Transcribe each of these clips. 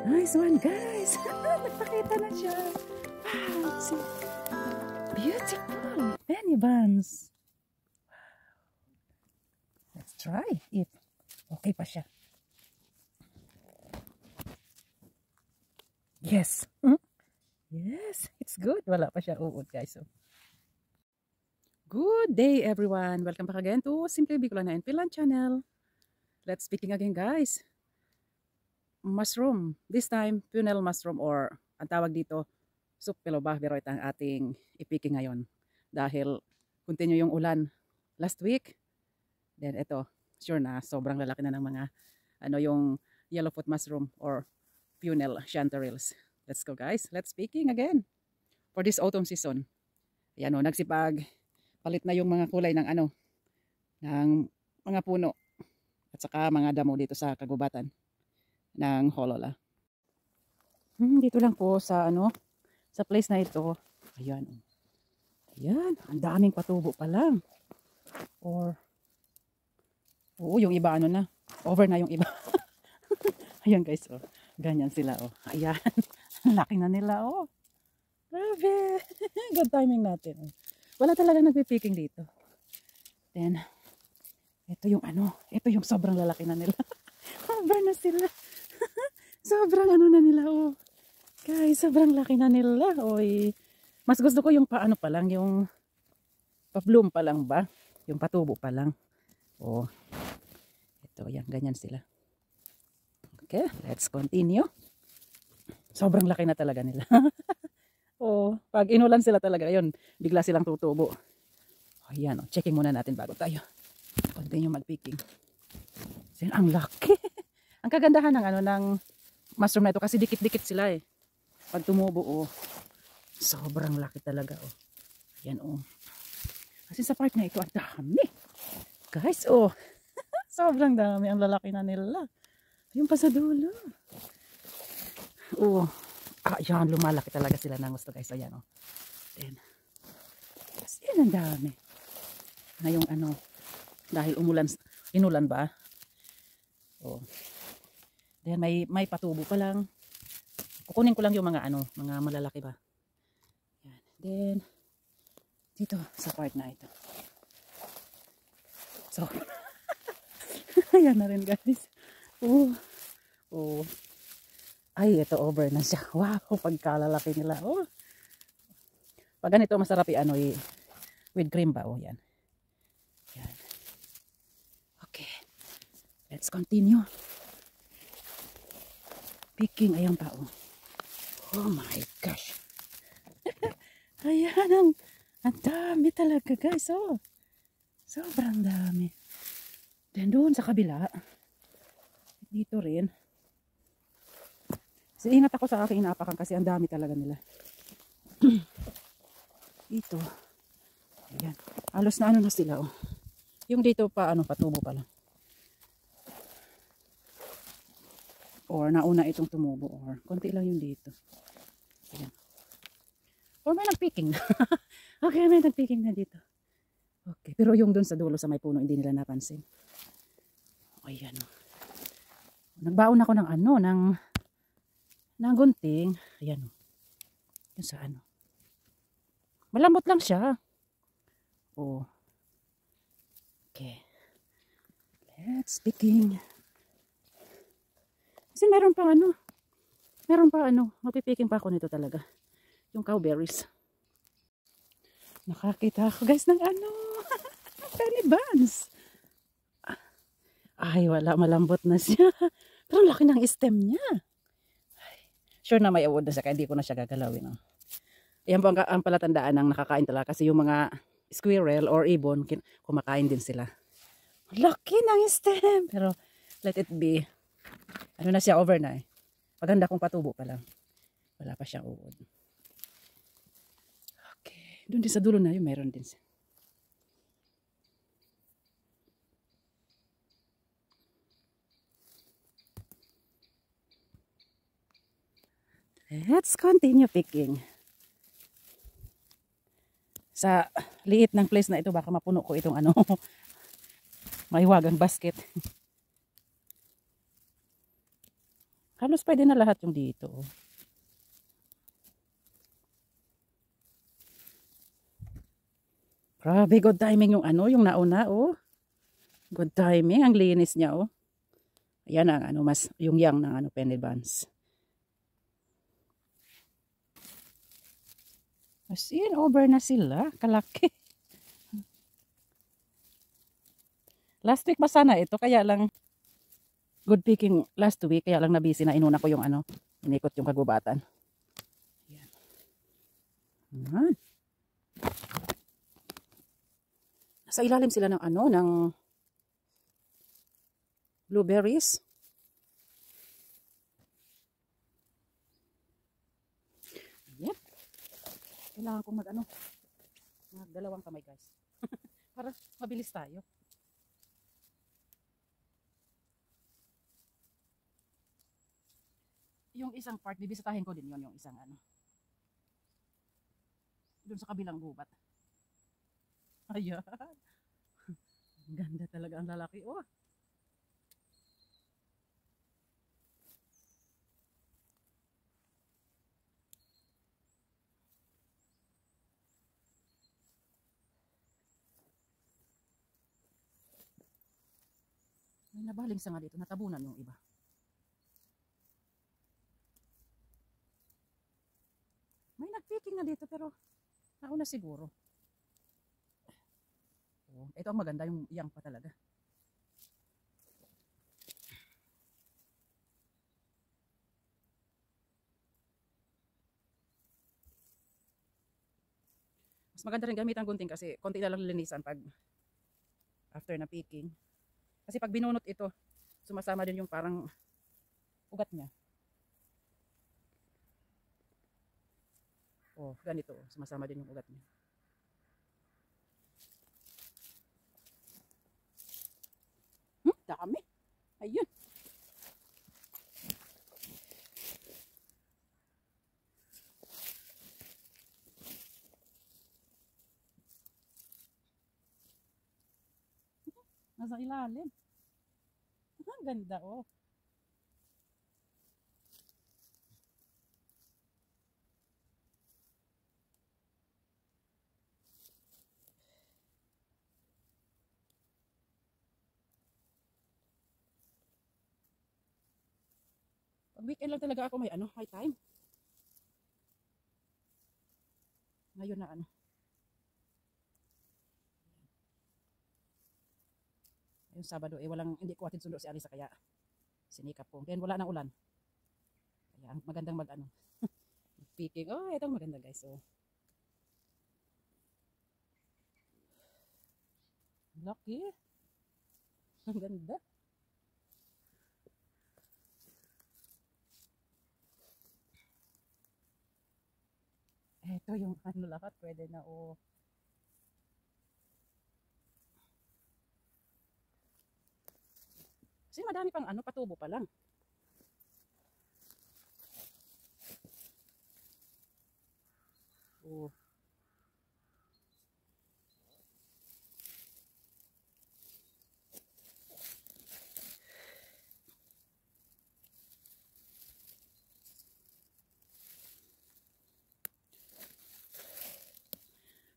Nice one, guys. Nagpakita na siya. Wow, see. Beautiful. Penny buns. Let's try if okay pa siya. Yes. Yes, it's good. Wala pa siya uod, guys. So, good day, everyone. Welcome back again to Simply Bicolana and Finland channel. Let's speaking again, guys. Mushroom. This time, funnel mushroom or ang tawag dito, soup pilobah. Pero ito ang ating ipiking ngayon. Dahil continue yung ulan last week. Then ito, sure na, sobrang lalaki na ng mga, yung yellowfoot mushroom or funnel chanterelles. Let's go, guys. Let's speaking again for this autumn season. Ayan o, nagsipag. Palit na yung mga kulay ng ng mga puno at saka mga damo dito sa kagubatan ng Holola. Dito lang po sa sa place na ito. Ayan. Ayan, ang daming patubo pa lang. Or oo, yung iba na. Over na yung iba. Ayan, guys, oh. Ganyan sila, oh. Ayan. Laki na nila, oh. Grabe. Good timing natin, oh. Wala talagang nagpipiking dito. Then, ito yung ito yung sobrang lalaki na nila. Over na sila. Sobrang na nila, oh. Guys, sobrang laki na nila, oh. Mas gusto ko yung pa lang, yung pa-bloom pa lang ba? Yung patubo pa lang. Oh. Ito, yan, ganyan sila. Okay, let's continue. Sobrang laki na talaga nila. Oh, pag inulan sila talaga, yun, bigla silang tutubo. Ayan, oh, checking muna natin bago tayo continue mag-picking. Ang laki. Ang kagandahan ng mushroom na ito kasi dikit-dikit sila eh. Pag tumubo, oh, sobrang laki talaga, oh. Ayan, oh. Kasi sa part na ito, ang dami. Guys, oh. Sobrang dami. Ang lalaki na nila. Yung pa sa dulo. Oh. Yan, lumalaki talaga sila ng gusto, guys. Ayan, oh. Then, kasi yan ang dami. Na yung dahil inulan ba? Oh. Then, may patubo pa lang. Kukunin ko lang yung mga mga malalaki ba. Yan. Then, dito sa part na ito. So, ayan na rin, guys. Oh. Oh. Ay, ito over na siya. Wow, pagkalalaki nila. Oh. Pag ganito masarap with cream ba? Oh, yan. Yan. Okay. Let's continue. Picking, ayan pa, oh. Oh my gosh. Ayan, ang dami talaga, guys, oh. Sobrang dami. Then doon sa kabila, dito rin. So, ingat ako sa aking inaapakan kasi ang dami talaga nila. Dito. Ayan. Halos na na sila, oh. Yung dito pa, patubo pa lang. Or nauna itong tumubo. Or konti lang yung dito. Ayan. Or may nagpicking na. Okay, may nagpicking na dito. Okay. Pero yung dun sa dulo sa may puno, hindi nila napansin. Ayan, oh. Nagbaon ako ng ng gunting. Ayan, oh. Yung sa malambot lang siya. Oh. Okay. Let's picking. Kasi meron pa mapipiking pa ako nito talaga. Yung cowberries. Nakakita ako, guys, ng penny buns. Ay, wala, malambot na siya. Pero laki ng stem niya. Ay, sure na may award na siya, kaya hindi ko na siya gagalawin. Oh. Ayan po ang palatandaan ng nakakain talaga kasi yung mga squirrel or ibon, kumakain din sila. Laki ng stem. Pero let it be. Na siya, over na eh. Maganda kung patubo pa lang. Wala pa siyang uod. Okay. Doon din sa dulo na yung meron din siya. Let's continue picking. Sa liit ng place na ito, baka mapuno ko itong mahiwagang basket. Halos pwede na lahat yung dito. Grabe, good timing yung ano, yung nauna, oh. Good timing, ang linis niya, oh. Ayan ang ano, mas, yung yang ng ano, penny buns. As in, over na sila, kalaki. Last week pa sana ito, kaya lang, good picking last week, kaya lang nabisi na inuna ko yung ano, inikot yung kagubatan. Ayan. Ayan. Sa ilalim sila ng ano, ng blueberries. Yep. Kailangan kong mag ano, magdalawang kamay guys. Para mabilis tayo. Yung isang part, bibisitahin ko din yon yung isang ano. Doon sa kabilang gubat. Ayan. Ganda talaga ang lalaki. Oh. May nabaling sa nga dito. Natabunan yung iba. May nagpicking na dito pero nauna siguro. Oh, ito ang maganda yung yang pa talaga. Mas maganda rin gamit ang gunting kasi konti na lang linisan pag after na picking. Kasi pag binunot ito, sumasama din yung parang ugat niya. Oh, ganito. Sumasama din yung ugat niya. Dami. Ayun. Nasa ilalim. Ang ganda, oh. Pag weekend lang talaga ako may ano, may time. Ngayon na ano. Yung Sabado eh walang hindi ko atid sundo si Alisa kaya sinikap ko. Then wala nang ulan. Kaya magandang mag ano. Picking. Oh, itong maganda guys. So lucky. Ang ganda. Ito yung ano lahat pwede na oh. Kasi madami pang ano, patubo pa lang. Oh.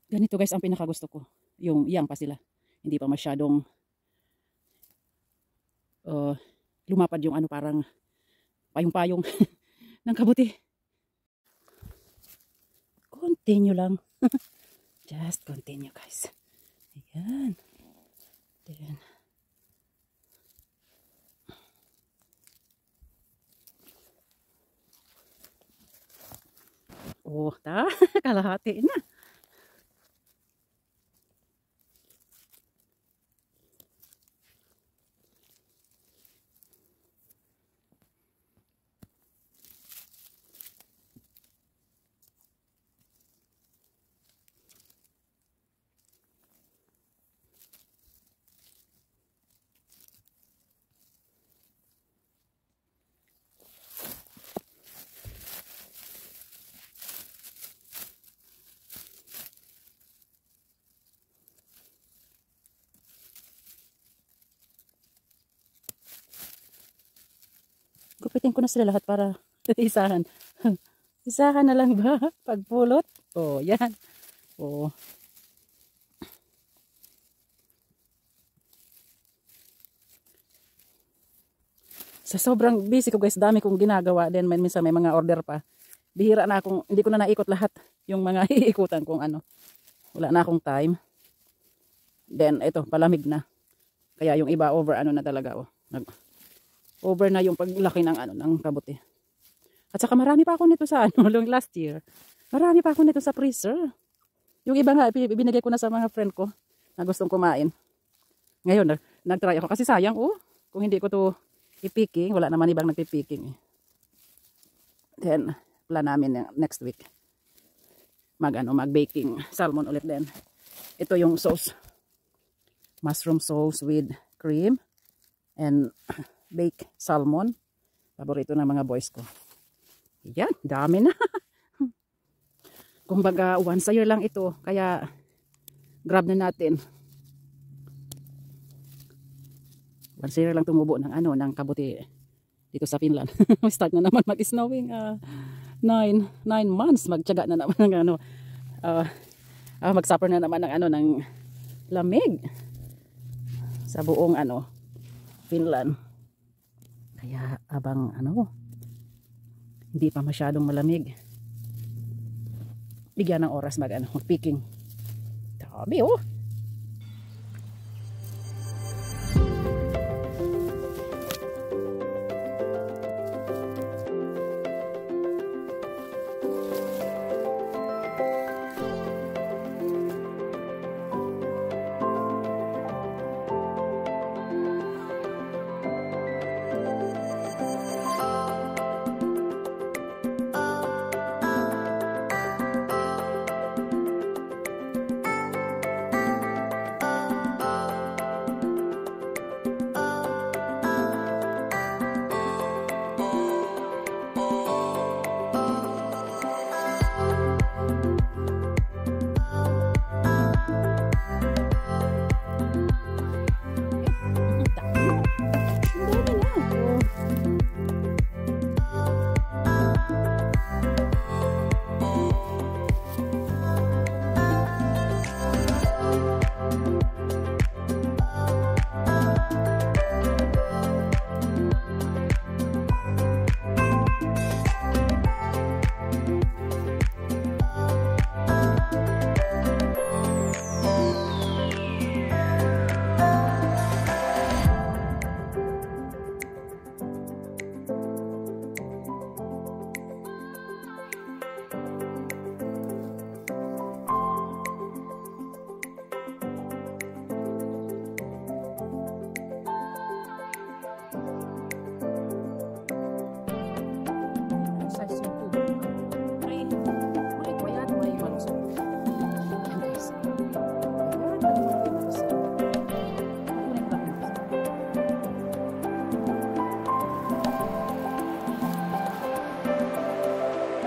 Ganito guys ang pinakagusto ko. Yung yang pa sila. Hindi pa masyadong lumapad yung ano parang payong-payong ng kabuti. Continue lang. Just continue guys. Ayan. Then. Oh, kalahati na. Gupitin ko na sila lahat para isahan. Isahan na lang ba? Pagpulot. Oh, yan. Oh. Sa sobrang busy ko guys, dami kong ginagawa. Then minsan may mga order pa. Bihira na akong, hindi ko na naikot lahat yung mga iikutan kung ano. Wala na akong time. Then ito, palamig na. Kaya yung iba over ano na talaga. Oh. Over na yung paglaki ng ano ng kabuti. At saka marami pa ako nito sa ano, last year. Marami pa ako nito sa freezer. Yung iba nga, binigay ko na sa mga friend ko na gustong kumain. Ngayon, nag-try ako. Kasi sayang, oh, kung hindi ko to i-picking, wala naman ibang nagpi-picking. Then, plan namin next week. Mag-baking salmon ulit din. Ito yung sauce. Mushroom sauce with cream and baked salmon. Paborito ng mga boys ko. Yan, dami na. Kumbaga, once a year lang ito. Kaya, grab na natin. Once a year lang tumubo ng ano, ng kabuti dito sa Finland. Start na naman mag-snowing. 9 months. Magtiyaga na naman ng ano. Mag-suffer na naman ng ano, ng lamig. Sa buong ano, Finland. Kaya, abang ano, hindi pa masyadong malamig. Bigyan ng oras mag-picking. Dami oh.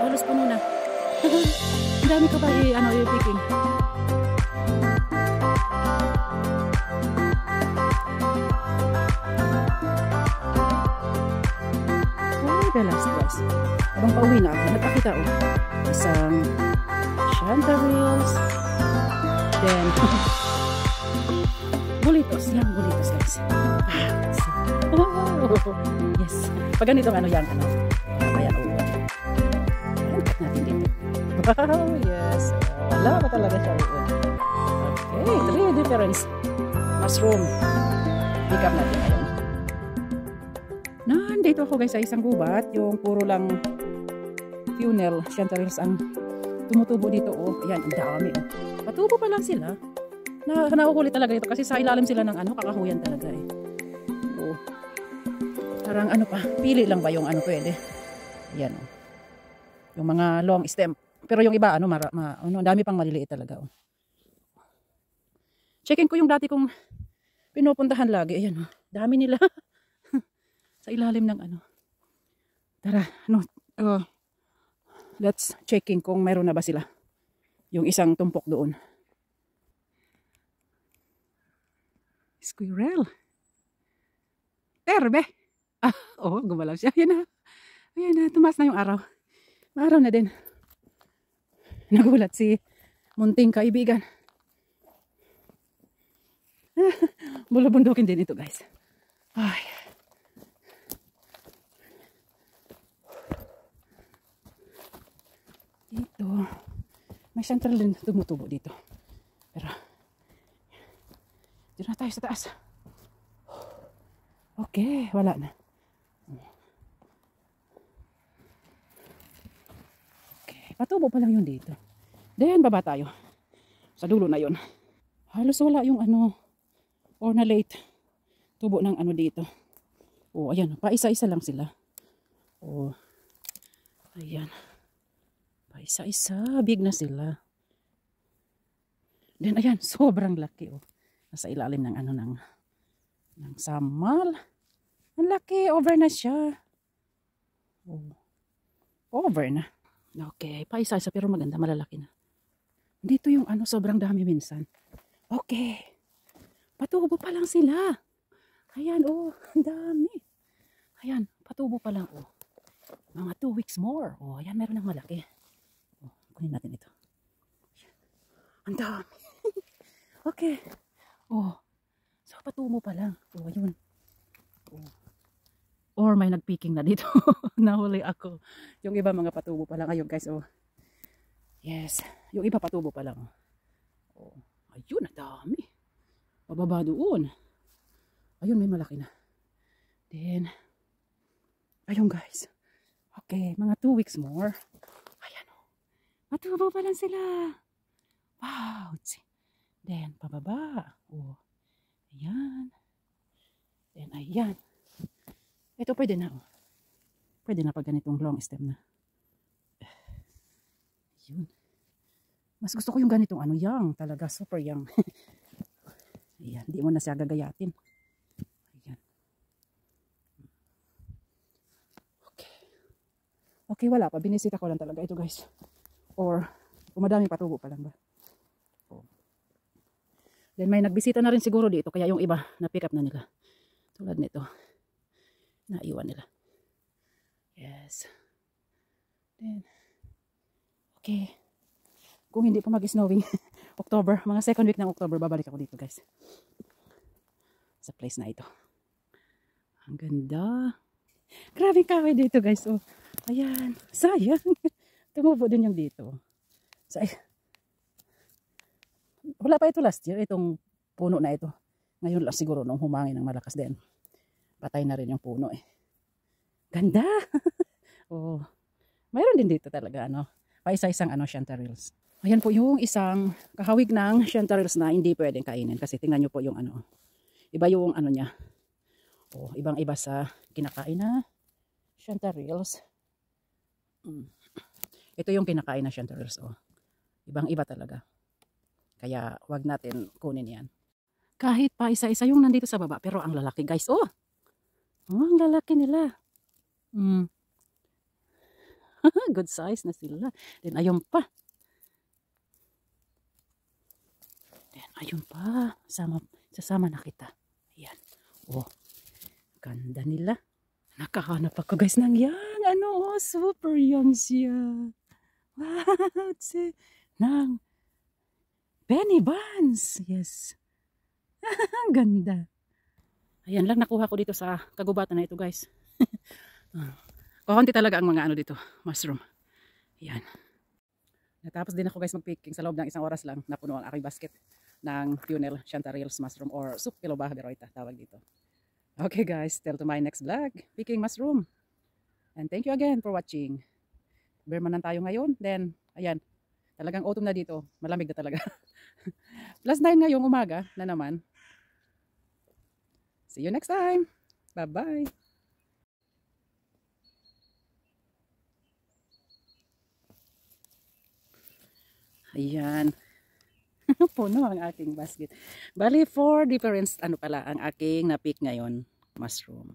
Halos puno na. Ang dami ko pa i-picking. Oh, the last guys. Habang pauwi na ako, nagpakita ko. Isang chanterelles. Then, bulitos. Yan, bulitos guys. Yes. Pag ganitong ano yan, kaya natin dito. Wow, yes. Wala pa talaga siya uod. Okay, 3 different mushroom. Pick up natin ngayon. Nandito ako guys sa isang gubat. Yung puro lang funnel chanterelles ang tumutubo dito. Oh, ayan, ang dami. Oh. Patubo pa lang sila. Nakukulit talaga ito kasi sa ilalim sila ng kakahuyan talaga eh. Oh. Parang pa, pili lang ba yung pwede. Ayan oh. Yung mga long stem. Pero yung iba, dami pang maliliit talaga. Oh. Checkin ko yung dati kong pinupuntahan lagi. Ayan, oh. Dami nila. Sa ilalim ng Tara, let's checking kung meron na ba sila. Yung isang tumpok doon. Squirrel. Terbe. Oh, gumalaw siya. Ayan na. Ayan na, tumaas na yung araw. Maaraw na din. Nagulat si munting kaibigan. Bulubundukin din ito, guys. Ay. Dito. May central din tumutubo dito. Pero, dito na tayo sa taas. Okay, wala na. Okay, patubo pa lang yun dito. Then, baba tayo. Sa dulo na yun. Halos wala yung ano, ornate tubo ng ano dito. Oh, ayan. Paisa-isa lang sila. Oh, ayan. Paisa-isa. Big na sila. Then, ayan. Sobrang laki. Oh. Nasa ilalim ng ano ng samal. Ang laki. Over na siya. Oh. Over na. Okay. Paisa-isa pero maganda. Malalaki na. Dito yung ano. Sobrang dami minsan. Okay. Patubo pa lang sila. Ayan, oh, ang dami. Ayan, patubo pa lang, oh. Mga 2 weeks more. Oh, ayan, meron ng malaki. Oh, kunin natin ito. Ayan. Ang dami. Okay. Oh, so patubo pa lang. Oh, ayun. Oh. Or may nagpiking na dito. Nahuli ako. Yung iba mga patubo pa lang. Ayun, guys, oh. Yes. Yung iba patubo pa lang. Oh, ayun, ang dami. Pababa doon. Ayun, may malaki na. Then, ayun guys. Okay, mga 2 weeks more. Ayan o. Matubo pa lang sila. Wow. Then, pababa. Oh, ayan. Then, ayan. Ito pwede na. Oh. Pwede na pag ganitong long stem na. Ayun. Mas gusto ko yung ganitong ano, young. Talaga, super young. Ayan, di mo na siya gagayatin. Ayan. Okay. Okay, wala pa. Binisita ko lang talaga ito, guys. Or, kung madaming patubo pa lang ba. Oh. Then, may nagbisita na rin siguro dito. Kaya yung iba, na-pick up na nila. Tulad nito. Naiwan nila. Yes. Then, okay. Kung hindi pa mag-snowing, October, mga 2nd week ng October, babalik ako dito, guys. Sa place na ito. Ang ganda. Grabe kahoy dito, guys. Oh, ayan. Sayang. Tumubo din yung dito. Wala pa ito last year, itong puno na ito. Ngayon lang siguro nung humangin ng malakas din. Patay na rin yung puno eh. Ganda. Oh. Mayroon din dito talaga, ano. Paisa-isang ano, chanterelles. Ayan po yung isang kahawig ng chanterelles na hindi pwedeng kainin. Kasi tingnan nyo po yung ano. Iba yung ano niya. Oh, ibang-iba sa kinakain na chanterelles. Ito yung kinakain na chanterelles. Oh. Ibang-iba talaga. Kaya wag natin kunin yan. Kahit pa isa-isa yung nandito sa baba. Pero ang lalaki, guys. Oh, ang lalaki nila. Good size na sila. Then ayun pa. Then ayun pa. Sasama na kita. Ayan. Oh, ganda nila. Nakahanap ako, guys, ng young. Ano, oh, super young siya. Wow. Nang Benny Buns. Yes. Ang ganda. Ayan lang nakuha ko dito sa kagubatan na ito, guys. Kukunti talaga ang mga ano dito, mushroom. Ayan. Natapos din ako, guys, mag-picking sa loob ng 1 oras lang. Napuno ang aking basket ng Tunnel chanterelles mushroom or Sucpiloba beroita tawag dito. Okay, guys, till to my next vlog, picking mushroom. And thank you again for watching. Berman tayo ngayon. Then, ayan, talagang autumn na dito. Malamig na talaga. +9 ngayong umaga na naman. See you next time. Bye-bye. Ayan. Puno ang aking basket. Bali, 4 different ano pala ang aking na-pick ngayon. Mushroom.